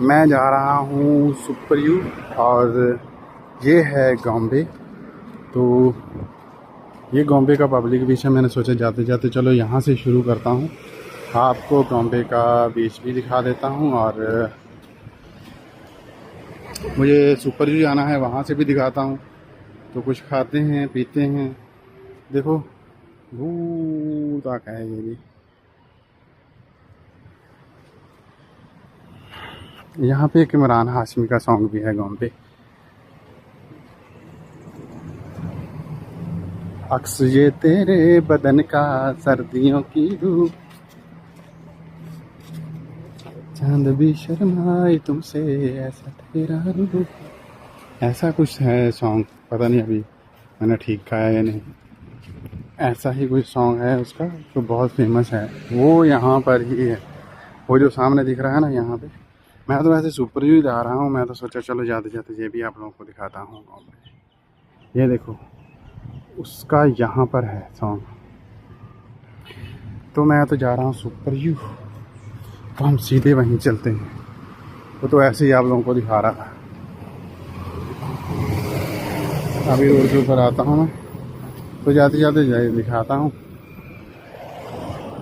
मैं जा रहा हूँ सुपर यू और ये है गॉम्बे। तो ये गॉम्बे का पब्लिक बीच है। मैंने सोचा जाते जाते चलो यहाँ से शुरू करता हूँ, आपको गॉम्बे का बीच भी दिखा देता हूँ और मुझे सुपर यू जाना है, वहाँ से भी दिखाता हूँ। तो कुछ खाते हैं पीते हैं। देखो भूत आका है ये भी। यहाँ पे एक इमरान हाशमी का सॉन्ग भी है गॉम्बे। अक्स ये तेरे बदन का सर्दियों की धूप, चांद भी शर्माए तुमसे ऐसा तेरा रूप। ऐसा कुछ है सॉन्ग, पता नहीं अभी मैंने ठीक कहा है या नहीं। ऐसा ही कोई सॉन्ग है उसका जो बहुत फेमस है। वो यहाँ पर ही है, वो जो सामने दिख रहा है ना यहाँ पे। मैं तो वैसे सुपर यू जा रहा हूँ, मैं तो सोचा चलो जाते जाते ये भी आप लोगों को दिखाता हूँ। ये देखो उसका यहाँ पर है सॉन्ग। तो मैं तो जा रहा हूँ सुपर यू, तो हम सीधे वहीं चलते हैं। वो तो ऐसे ही आप लोगों को दिखा रहा था। अभी रोड के ऊपर आता हूँ मैं, तो जाते जाते दिखाता हूँ।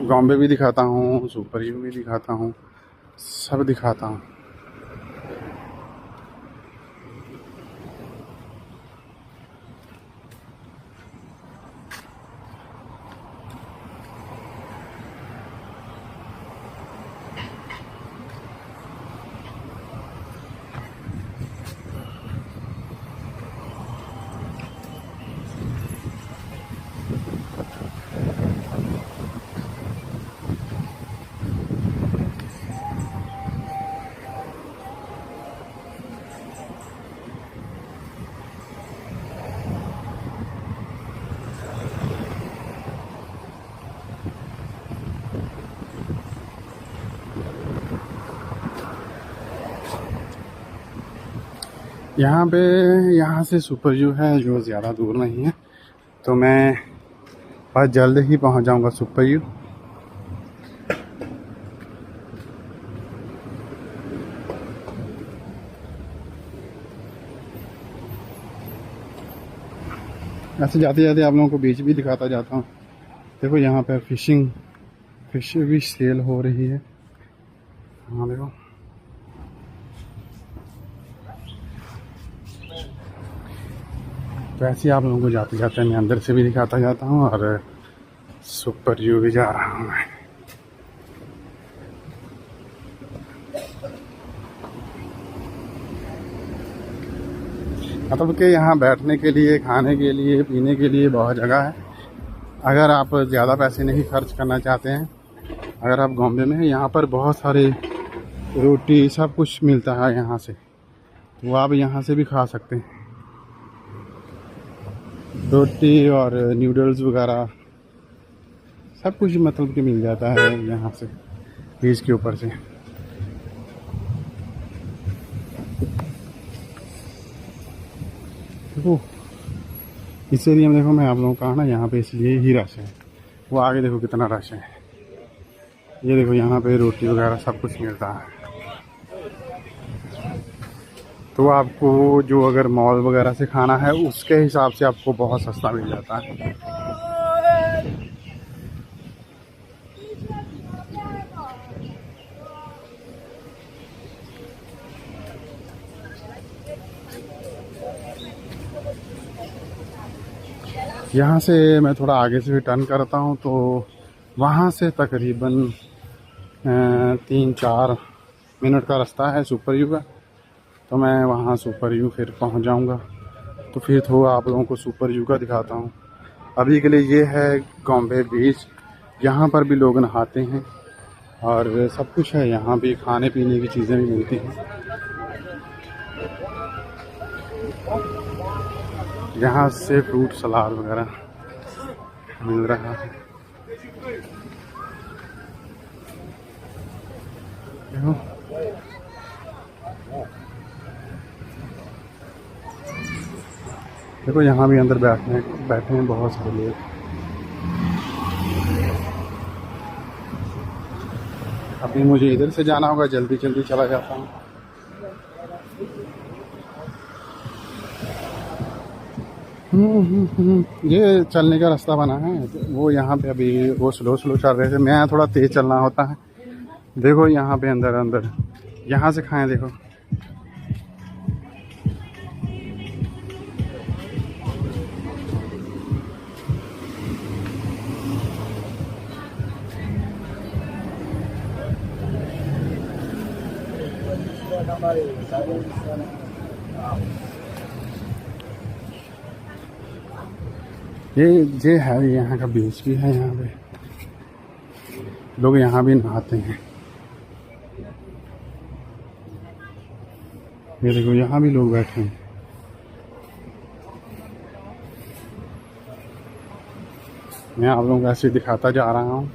गॉम्बे भी दिखाता हूँ, सुपर यू भी दिखाता हूँ, सब दिखाता हूँ। यहाँ पे यहाँ से सुपर यू है जो ज़्यादा दूर नहीं है, तो मैं बहुत जल्द ही पहुँच जाऊँगा सुपर यू। ऐसे जाते जाते आप लोगों को बीच भी दिखाता जाता हूँ। देखो यहाँ पे फिश भी सेल हो रही है। हाँ देखो, तो ऐसे आप लोगों को जाते जाते मैं अंदर से भी दिखाता जाता हूँ और सुपर यू भी जा रहा हूँ मैं। मतलब कि यहाँ बैठने के लिए, खाने के लिए, पीने के लिए बहुत जगह है। अगर आप ज़्यादा पैसे नहीं खर्च करना चाहते हैं, अगर आप बॉम्बे में हैं, यहाँ पर बहुत सारे रोटी सब कुछ मिलता है यहाँ से, वो आप यहाँ से भी खा सकते हैं। रोटी और नूडल्स वगैरह सब कुछ मतलब कि मिल जाता है यहाँ से, बीच के ऊपर से। देखो इस एरिया में देखो, मैं आप लोगों को कहा ना यहाँ पे इसलिए ही रश है। वो आगे देखो कितना रश है। ये देखो यहाँ पे रोटी वगैरह सब कुछ मिलता है। तो आपको जो अगर मॉल वगैरह से खाना है उसके हिसाब से आपको बहुत सस्ता मिल जाता है। यहाँ से मैं थोड़ा आगे से टर्न करता हूँ, तो वहाँ से तकरीबन 3-4 मिनट का रास्ता है सुपर यू का। तो मैं वहाँ सुपर यू फिर पहुँच जाऊँगा। तो फिर थोड़ा आप लोगों को सुपर यू का दिखाता हूँ। अभी के लिए ये है गॉम्बे बीच। यहाँ पर भी लोग नहाते हैं और सब कुछ है। यहाँ भी खाने पीने की चीज़ें भी मिलती हैं। यहाँ से फ्रूट सलाद वगैरह मिल रहा है। देखो यहाँ भी अंदर बैठे हैं बहुत सारे लोग। अब फिर मुझे इधर से जाना होगा, जल्दी जल्दी चला जाता हूँ। ये चलने का रास्ता बना है। वो यहाँ पे अभी वो स्लो स्लो चल रहे थे, मैं थोड़ा तेज़ चलना होता है। देखो यहाँ पे अंदर अंदर, यहाँ से खाएं देखो। ये है, यहाँ का बीच भी है। यहाँ पे लोग यहाँ भी नहाते हैं। ये देखो यहाँ भी लोग बैठे हैं। मैं आप लोगों को ऐसे दिखाता जा रहा हूँ।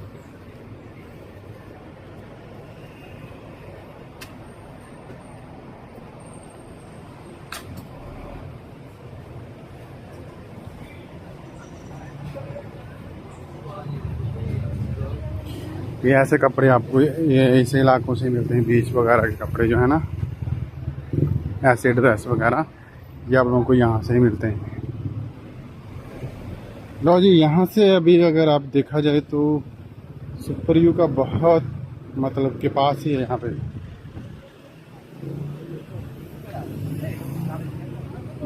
ये ऐसे कपड़े आपको ये ऐसे इलाकों से मिलते हैं, बीच वगैरह के कपड़े जो है ना, ऐसे ड्रेस वगैरह, ये आप लोगों को यहाँ से ही मिलते हैं। लो जी, यहाँ से अभी अगर आप देखा जाए तो सुपर यू का बहुत मतलब के पास ही है यहाँ पे।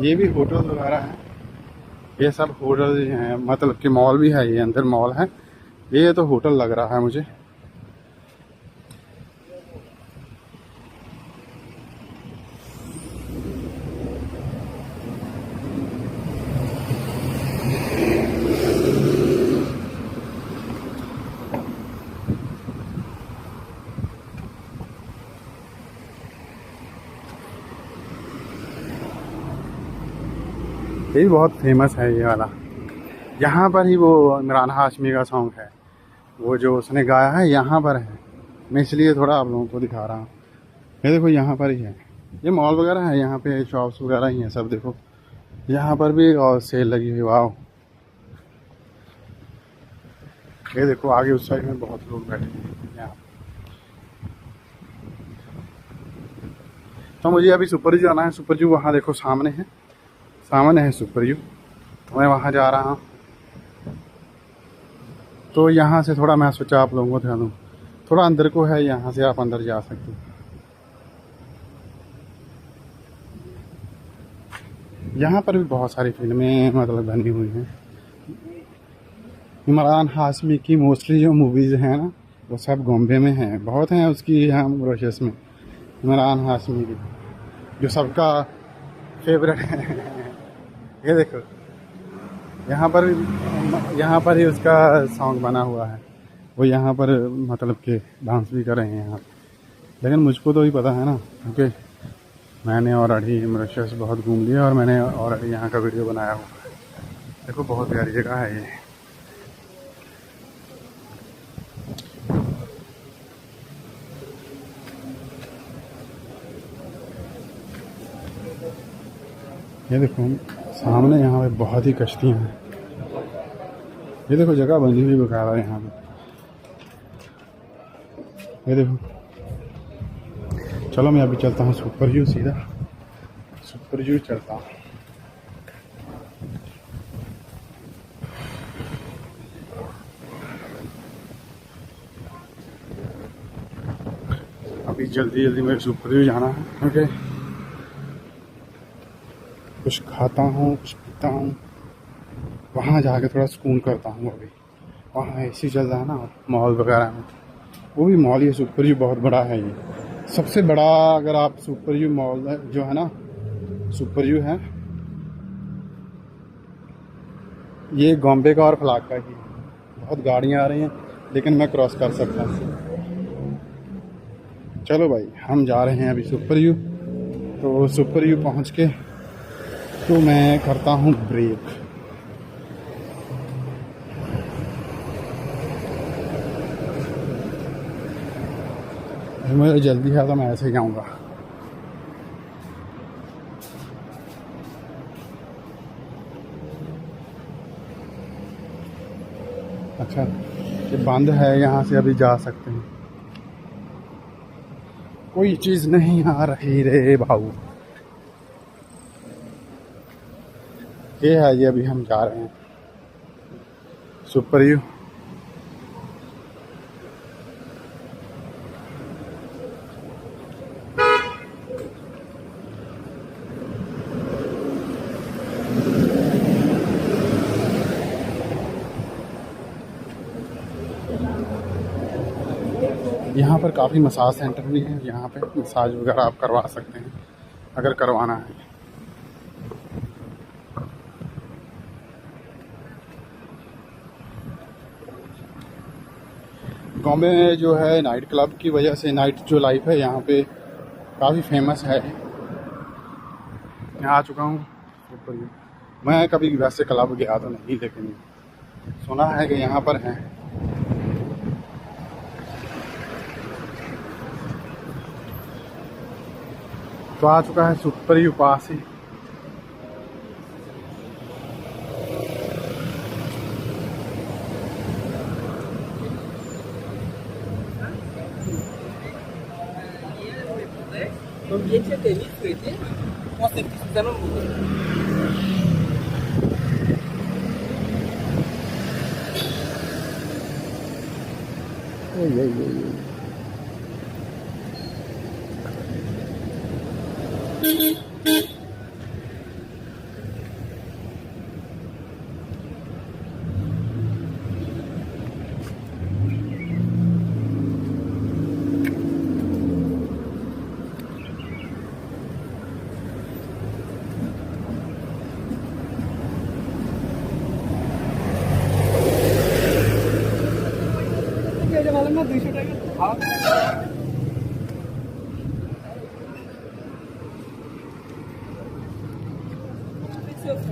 ये भी होटल वगैरह है, ये सब होटल हैं, मतलब कि मॉल भी है, ये अंदर मॉल है। ये तो होटल लग रहा है मुझे। ये भी बहुत फेमस है ये वाला। यहाँ पर ही वो इमरान हाशमी का सॉन्ग है, वो जो उसने गाया है यहाँ पर है। मैं इसलिए थोड़ा आप लोगों को दिखा रहा हूँ। ये देखो यहाँ पर ही है, ये मॉल वगैरह है, यहाँ पे शॉप्स वगैरह ही हैं सब। देखो यहाँ पर भी और सेल लगी हुई। वाह, ये देखो आगे उस साइड में बहुत लोग बैठे हैं यहाँ। तो मुझे अभी सुपर जू जाना है। सुपर जू वहाँ देखो सामने है, सामने है सुपर जू। तो मैं वहाँ जा रहा हूँ। तो यहाँ से थोड़ा मैं सोचा आप लोगों को दिखा दूँ, थोड़ा अंदर को है, यहाँ से आप अंदर जा सकते हो। यहाँ पर भी बहुत सारी फिल्में मतलब बनी हुई हैं। इमरान हाशमी की मोस्टली जो मूवीज़ हैं ना, वो सब बॉम्बे में हैं, बहुत हैं उसकी यहाँ मॉरिशस में। इमरान हाशमी की जो सबका फेवरेट है। ये देखो यहाँ पर ही उसका सॉन्ग बना हुआ है। वो यहाँ पर मतलब कि डांस भी कर रहे हैं यहाँ। लेकिन मुझको तो ही पता है ना, क्योंकि मैंने ऑलरेडी मॉरिशस बहुत घूम लिया और मैंने ऑलरेडी यहाँ का वीडियो बनाया हुआ है। देखो बहुत प्यारी जगह है ये। ये देखो सामने यहाँ पे बहुत ही कश्तियाँ हैं। ये देखो जगह बनी हुई बकायदा यहाँ पे। ये देखो, चलो मैं अभी चलता हूँ सुपर यू, सीधा सुपर यू चलता हूँ। अभी जल्दी जल्दी मेरे सुपर यू जाना है, ओके। कुछ खाता हूँ, कुछ पीता हूँ, वहाँ जाके थोड़ा सुकून करता हूँ। अभी वहाँ एसी चल रहा है ना मॉल वगैरह में, वो भी मॉल ही है। सुपर यू बहुत बड़ा है, ये सबसे बड़ा। अगर आप सुपर यू मॉल जो है ना, सुपर यू है ये बॉम्बे का और फ्लाक का ही। बहुत गाड़ियाँ आ रही हैं लेकिन मैं क्रॉस कर सकता हूँ। चलो भाई हम जा रहे हैं अभी सुपर यू। तो सुपर यू पहुँच के तो मैं करता हूँ ब्रेक। मुझे जल्दी है तो मैं ऐसे ही जाऊँगा। अच्छा ये बंद है, यहाँ से अभी जा सकते हैं। कोई चीज़ नहीं आ रही रे भाऊ। ये है ये, अभी हम जा रहे हैं सुपर यू। यहाँ पर काफ़ी मसाज सेंटर भी हैं, यहाँ पे मसाज वगैरह आप करवा सकते हैं अगर करवाना है। गाँव में जो है नाइट क्लब की वजह से नाइट जो लाइफ है यहाँ पे काफ़ी फेमस है। मैं आ चुका हूँ। मैं कभी वैसे क्लब गया तो नहीं, लेकिन सुना है कि यहाँ पर है। तो आ चुका है super you pass he. L'ambiente é feliz, você precisa não Oi, oi, oi, oi।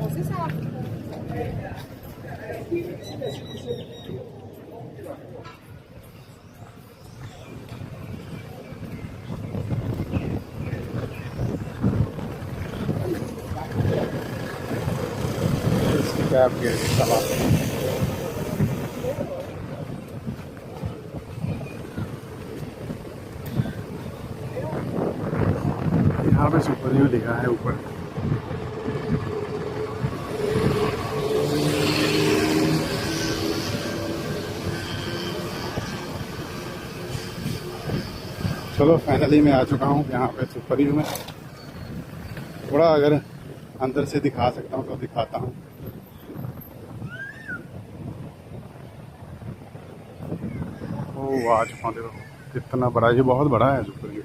Você sabe. Cab के चला यहाँ पे सुपर यू लिखा है ऊपर। चलो फाइनली मैं आ चुका हूँ यहाँ पे सुपर यू में। थोड़ा अगर अंदर से दिखा सकता हूँ तो दिखाता हूँ। ओ आ चुका हूँ, देखो कितना बड़ा, ये बहुत बड़ा है सुपर यू।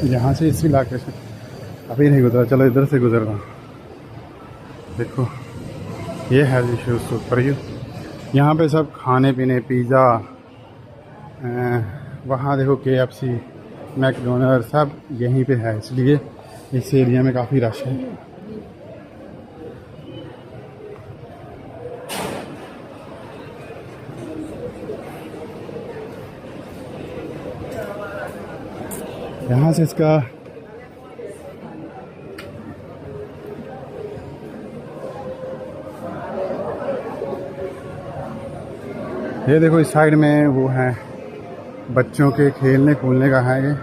यहाँ से इस इलाके से अभी नहीं गुजरा, चलो इधर से गुजर रहा हूँ। देखो ये है विशु सुपर यू। यहाँ पे सब खाने पीने, पिज़्ज़ा, वहाँ देखो KFC, मैकडोनल्ड सब यहीं पे है, इसलिए इस एरिया में काफ़ी रश है। यहाँ से इसका ये देखो इस साइड में वो है बच्चों के खेलने कूदने का है ये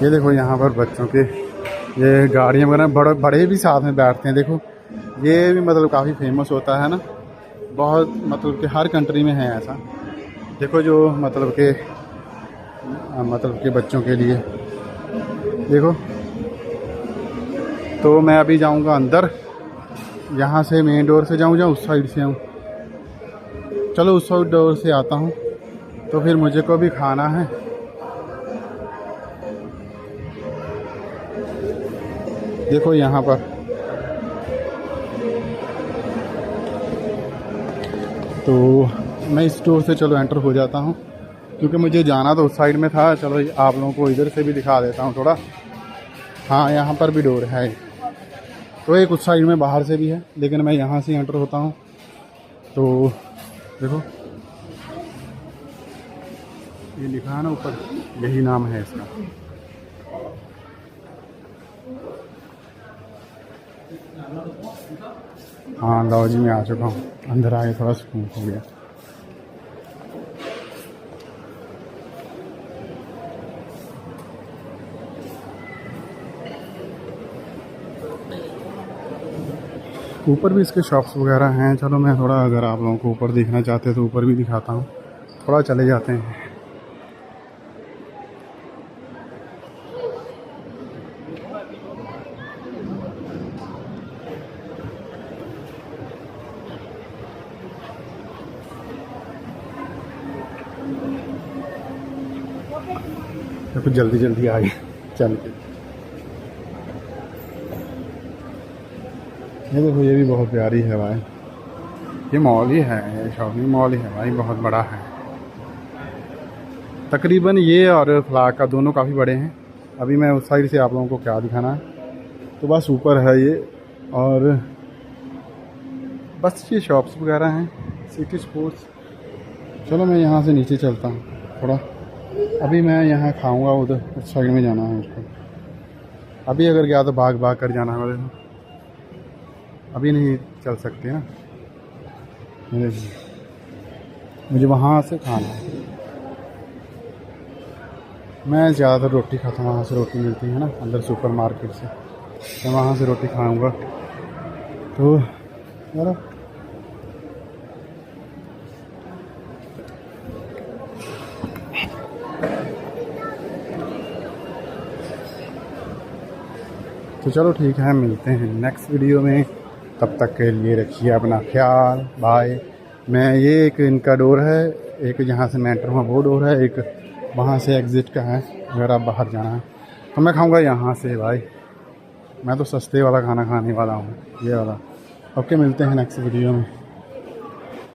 देखो यहाँ पर बच्चों के ये गाड़ियाँ वगैरह, बड़े भी साथ में बैठते हैं। देखो ये भी मतलब काफ़ी फेमस होता है ना, बहुत मतलब कि हर कंट्री में है ऐसा। देखो जो मतलब के बच्चों के लिए देखो। तो मैं अभी जाऊंगा अंदर, यहाँ से मेन डोर से जाऊँ या उस साइड से आऊँ? चलो उस साइड डोर से आता हूँ, तो फिर मुझे को भी खाना है। देखो यहाँ पर तो मैं इस डोर से चलो एंटर हो जाता हूँ, क्योंकि मुझे जाना तो उस साइड में था। चलो आप लोगों को इधर से भी दिखा देता हूँ थोड़ा। हाँ यहाँ पर भी डोर है, तो एक उस साइड में बाहर से भी है, लेकिन मैं यहाँ से एंटर होता हूँ। तो देखो ये लिखा है ना ऊपर, यही नाम है इसका। हाँ लॉज में आ चुका हूँ, अंदर आके थोड़ा सुकून हो गया। ऊपर भी इसके शॉप्स वगैरह हैं। चलो मैं थोड़ा, अगर आप लोगों को ऊपर देखना चाहते हैं तो ऊपर भी दिखाता हूँ। थोड़ा चले जाते हैं। तो कुछ जल्दी जल्दी आ गए चल के। ये देखो, ये भी बहुत प्यारी है भाई। ये मॉल ही है, ये शॉपिंग मॉल ही है भाई, बहुत बड़ा है। तकरीबन ये और फ्लाक का दोनों काफ़ी बड़े हैं। अभी मैं उस साइड से आप लोगों को क्या दिखाना है, तो बस ऊपर है ये, और बस ये शॉप्स वगैरह हैं, सिटी स्पोर्ट्स। चलो मैं यहाँ से नीचे चलता हूँ थोड़ा। अभी मैं यहाँ खाऊंगा, उधर उस साइड में जाना है मुझको। अभी अगर गया तो भाग भाग कर जाना है, अभी नहीं चल सकते ना। मुझे वहाँ से खाना है। मैं ज़्यादातर रोटी खाता हूँ, वहाँ से रोटी मिलती है ना अंदर सुपर मार्केट से, मैं वहाँ से रोटी खाऊंगा। तो यार तो चलो ठीक है, मिलते हैं नेक्स्ट वीडियो में। तब तक के लिए रखिए अपना ख्याल, बाय। मैं ये एक इनका डोर है, एक जहाँ से मैं एंटर हुआ वो डोर है, एक वहाँ से एग्ज़िट का है अगर आप बाहर जाना है। तो मैं खाऊंगा यहाँ से भाई, मैं तो सस्ते वाला खाना खाने वाला हूँ, ये वाला। ओके, मिलते हैं नेक्स्ट वीडियो में।